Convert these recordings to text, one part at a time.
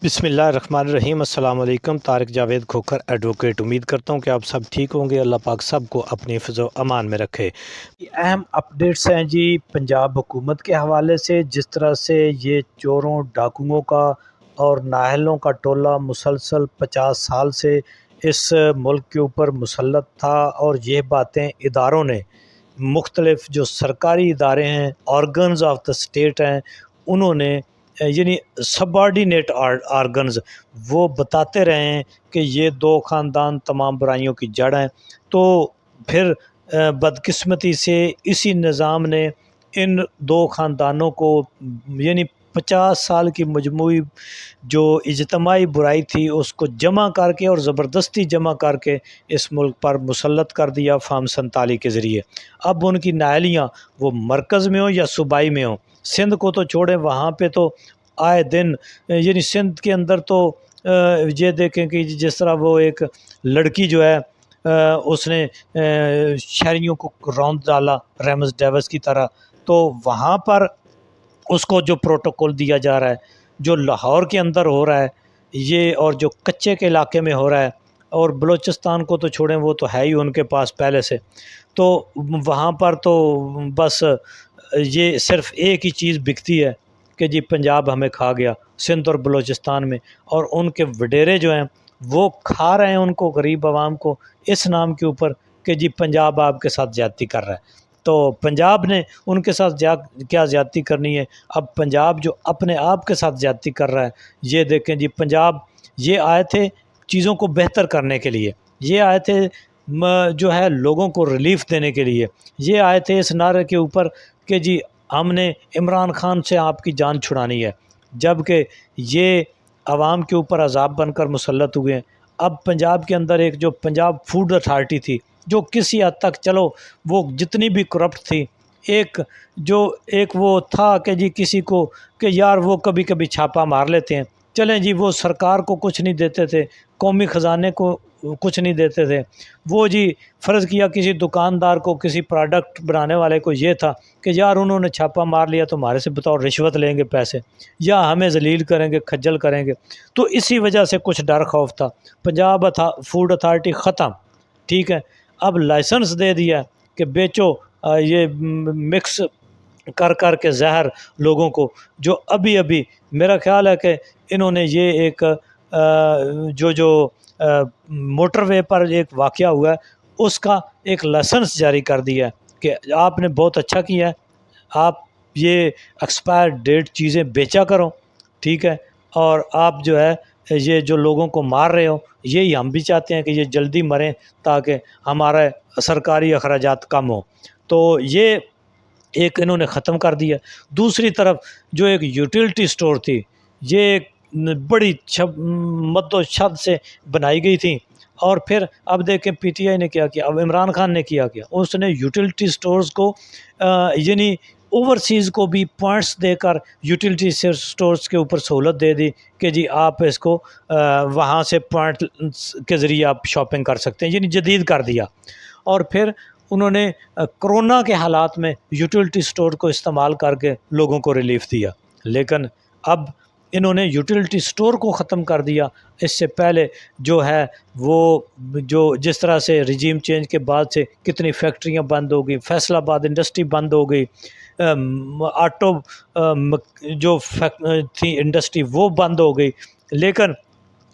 بسم اللہ الرحمن الرحیم۔ السلام علیکم۔ طارق جاوید کھوکھر ایڈوکیٹ۔ امید کرتا ہوں کہ آپ سب ٹھیک ہوں گے۔ اللہ پاک سب کو اپنی حفظ و امان میں رکھے۔ اہم اپڈیٹس ہیں جی پنجاب حکومت کے حوالے سے، جس طرح سے یہ چوروں ڈاکوؤں کا اور نااہلوں کا ٹولہ مسلسل 50 سال سے اس ملک کے اوپر مسلط تھا، اور یہ باتیں اداروں نے، مختلف جو سرکاری ادارے ہیں، آرگنز آف دا اسٹیٹ ہیں، انہوں نے یعنی سب آرڈینیٹ آرگنز وہ بتاتے رہے ہیں کہ یہ دو خاندان تمام برائیوں کی جڑ ہیں۔ تو پھر بدقسمتی سے اسی نظام نے ان دو خاندانوں کو یعنی 50 سال کی مجموعی جو اجتماعی برائی تھی اس کو جمع کر کے اور زبردستی جمع کر کے اس ملک پر مسلط کر دیا فارم 47 کے ذریعے۔ اب ان کی نااہلیاں وہ مرکز میں ہوں یا صوبائی میں ہوں، سندھ کو تو چھوڑیں، وہاں پہ تو آئے دن یعنی سندھ کے اندر تو یہ دیکھیں کہ جس طرح وہ ایک لڑکی جو ہے اس نے شہریوں کو روند ڈالا ریمز ڈیوس کی طرح، تو وہاں پر اس کو جو پروٹوکول دیا جا رہا ہے، جو لاہور کے اندر ہو رہا ہے یہ، اور جو کچے کے علاقے میں ہو رہا ہے، اور بلوچستان کو تو چھوڑیں، وہ تو ہے ہی ان کے پاس پہلے سے، تو وہاں پر تو بس یہ صرف ایک ہی چیز بکتی ہے کہ جی پنجاب ہمیں کھا گیا، سندھ اور بلوچستان میں، اور ان کے وڈیرے جو ہیں وہ کھا رہے ہیں ان کو، غریب عوام کو، اس نام کے اوپر کہ جی پنجاب آپ کے ساتھ زیادتی کر رہا ہے۔ تو پنجاب نے ان کے ساتھ کیا زیادتی کرنی ہے؟ اب پنجاب جو اپنے آپ کے ساتھ زیادتی کر رہا ہے، یہ دیکھیں جی پنجاب یہ آئے تھے چیزوں کو بہتر کرنے کے لیے، یہ آئے تھے جو ہے لوگوں کو ریلیف دینے کے لیے، یہ آئے تھے اس نعرے کے اوپر کہ جی ہم نے عمران خان سے آپ کی جان چھڑانی ہے، جبکہ یہ عوام کے اوپر عذاب بن کر مسلط ہوئے ہیں۔ اب پنجاب کے اندر ایک جو پنجاب فوڈ اتھارٹی تھی، جو کسی حد تک چلو وہ جتنی بھی کرپٹ تھی، ایک وہ تھا کہ جی کسی کو کہ یار وہ کبھی کبھی چھاپا مار لیتے ہیں، چلیں جی وہ سرکار کو کچھ نہیں دیتے تھے، قومی خزانے کو کچھ نہیں دیتے تھے، وہ جی فرض کیا کسی دکاندار کو، کسی پروڈکٹ بنانے والے کو یہ تھا کہ یار انہوں نے چھاپا مار لیا تو ہمارے سے بطور رشوت لیں گے پیسے، یا ہمیں ذلیل کریں گے، کھجل کریں گے، تو اسی وجہ سے کچھ ڈر خوف تھا۔ پنجاب فوڈ اتھارٹی ختم، ٹھیک ہے، اب لائسنس دے دیا کہ بیچو یہ مکس کر کے زہر لوگوں کو، جو ابھی میرا خیال ہے کہ انہوں نے یہ ایک جو موٹر وے پر ایک واقعہ ہوا ہے اس کا ایک لائسنس جاری کر دیا ہے کہ آپ نے بہت اچھا کیا ہے، آپ یہ ایکسپائر ڈیٹ چیزیں بیچا کرو، ٹھیک ہے، اور آپ جو ہے یہ جو لوگوں کو مار رہے ہو، یہی ہم بھی چاہتے ہیں کہ یہ جلدی مریں تاکہ ہمارا سرکاری اخراجات کم ہو، تو یہ ایک انہوں نے ختم کر دیا۔ دوسری طرف جو ایک یوٹیلٹی سٹور تھی، یہ ایک بڑی مد و شد سے بنائی گئی تھی، اور پھر اب دیکھیں پی ٹی آئی نے کیا کیا، اب عمران خان نے کیا اس نے یوٹیلٹی سٹورز کو یعنی اوورسیز کو بھی پوائنٹس دے کر یوٹیلٹی سٹورز کے اوپر سہولت دے دی کہ جی آپ اس کو وہاں سے پوائنٹ کے ذریعے آپ شاپنگ کر سکتے ہیں، یعنی جدید کر دیا۔ اور پھر انہوں نے کرونا کے حالات میں یوٹیلٹی سٹور کو استعمال کر کے لوگوں کو ریلیف دیا، لیکن اب انہوں نے یوٹیلٹی سٹور کو ختم کر دیا۔ اس سے پہلے جو ہے وہ جو جس طرح سے رجیم چینج کے بعد سے کتنی فیکٹریاں بند ہو گئی، فیصل آباد انڈسٹری بند ہو گئی، آٹو جو تھی انڈسٹری وہ بند ہو گئی، لیکن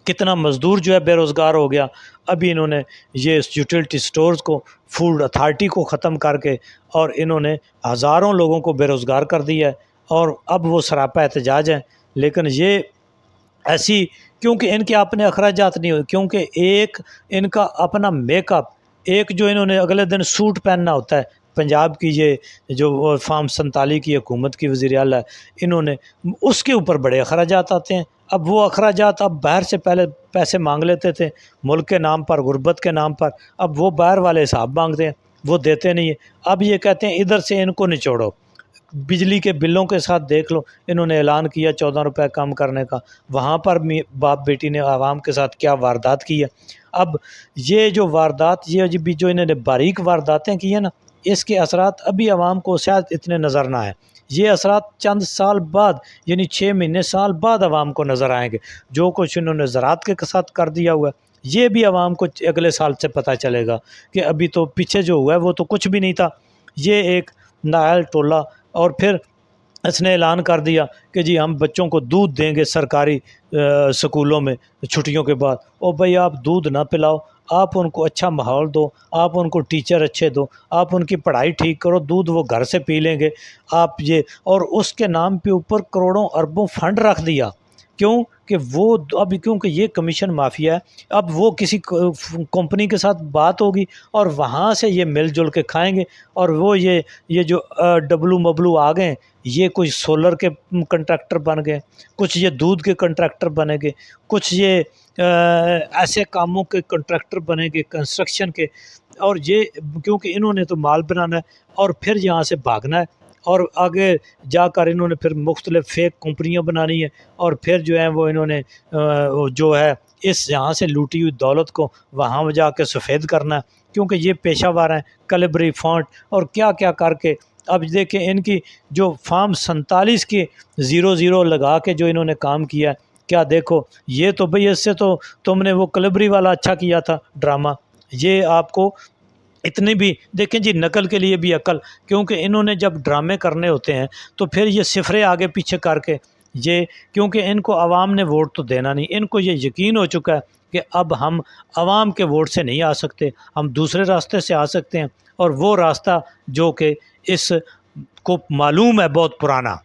کتنا مزدور جو ہے بے روزگار ہو گیا۔ ابھی انہوں نے یہ یوٹیلٹی سٹورز کو، فوڈ اتھارٹی کو ختم کر کے، اور انہوں نے ہزاروں لوگوں کو بے روزگار کر دیا ہے، اور اب وہ سراپا احتجاج ہیں۔ لیکن یہ ایسی کیونکہ ان کے اپنے اخراجات نہیں ہوئے، کیونکہ ایک ان کا اپنا میک اپ، ایک جو انہوں نے اگلے دن سوٹ پہننا ہوتا ہے، پنجاب کی یہ جو فارم 47 کی حکومت کی وزیر اعلیٰ ہے، انہوں نے اس کے اوپر بڑے اخراجات آتے ہیں۔ اب وہ اخراجات اب باہر سے پہلے پیسے مانگ لیتے تھے ملک کے نام پر، غربت کے نام پر، اب وہ باہر والے حساب مانگتے ہیں، وہ دیتے نہیں ہیں۔ اب یہ کہتے ہیں ادھر سے ان کو نچوڑو۔ بجلی کے بلوں کے ساتھ دیکھ لو، انہوں نے اعلان کیا 14 روپے کم کرنے کا، وہاں پر باپ بیٹی نے عوام کے ساتھ کیا واردات کی ہے۔ اب یہ جو واردات، یہ جو انہوں نے باریک وارداتیں کی ہیں نا، اس کے اثرات ابھی عوام کو شاید اتنے نظر نہ آئے۔ یہ اثرات چند سال بعد یعنی 6 مہینے سال بعد عوام کو نظر آئیں گے۔ جو کچھ انہوں نے زراعت کے ساتھ کر دیا ہوا ہے یہ بھی عوام کو اگلے سال سے پتہ چلے گا کہ ابھی تو پیچھے جو ہوا ہے وہ تو کچھ بھی نہیں تھا، یہ ایک نااہل ٹولہ۔ اور پھر اس نے اعلان کر دیا کہ جی ہم بچوں کو دودھ دیں گے سرکاری سکولوں میں چھٹیوں کے بعد۔ اور بھئی آپ دودھ نہ پلاؤ، آپ ان کو اچھا ماحول دو، آپ ان کو ٹیچر اچھے دو، آپ ان کی پڑھائی ٹھیک کرو، دودھ وہ گھر سے پی لیں گے آپ یہ۔ اور اس کے نام پہ اوپر کروڑوں اربوں فنڈ رکھ دیا، کیوں کہ وہ اب کیونکہ یہ کمیشن مافیا ہے، اب وہ کسی کمپنی کے ساتھ بات ہوگی اور وہاں سے یہ مل جل کے کھائیں گے۔ اور وہ یہ جو ڈبلو مبلو آ گئے، یہ کچھ سولر کے کنٹریکٹر بن گئے، کچھ یہ دودھ کے کنٹریکٹر بنے گے، کچھ یہ ایسے کاموں کے کنٹریکٹر بنے گے کنسٹرکشن کے۔ اور یہ کیونکہ انہوں نے تو مال بنانا ہے اور پھر یہاں سے بھاگنا ہے، اور آگے جا کر انہوں نے پھر مختلف فیک کمپنیاں بنانی ہیں، اور پھر جو ہے وہ انہوں نے جو ہے اس یہاں سے لوٹی ہوئی دولت کو وہاں جا کے سفید کرنا ہے، کیونکہ یہ پیشہ ور ہیں کیلیبری فونٹ اور کیا کیا کر کے۔ اب دیکھیں ان کی جو فارم 47 کی 00 لگا کے جو انہوں نے کام کیا ہے، کیا دیکھو یہ تو بھئی اس سے تو تم نے وہ کیلیبری والا اچھا کیا تھا ڈرامہ۔ یہ آپ کو اتنی بھی دیکھیں جی نقل کے لیے بھی عقل، کیونکہ انہوں نے جب ڈرامے کرنے ہوتے ہیں تو پھر یہ صفرے آگے پیچھے کر کے یہ، کیونکہ ان کو عوام نے ووٹ تو دینا نہیں، ان کو یہ یقین ہو چکا ہے کہ اب ہم عوام کے ووٹ سے نہیں آ سکتے، ہم دوسرے راستے سے آ سکتے ہیں، اور وہ راستہ جو کہ اس کو معلوم ہے بہت پرانا۔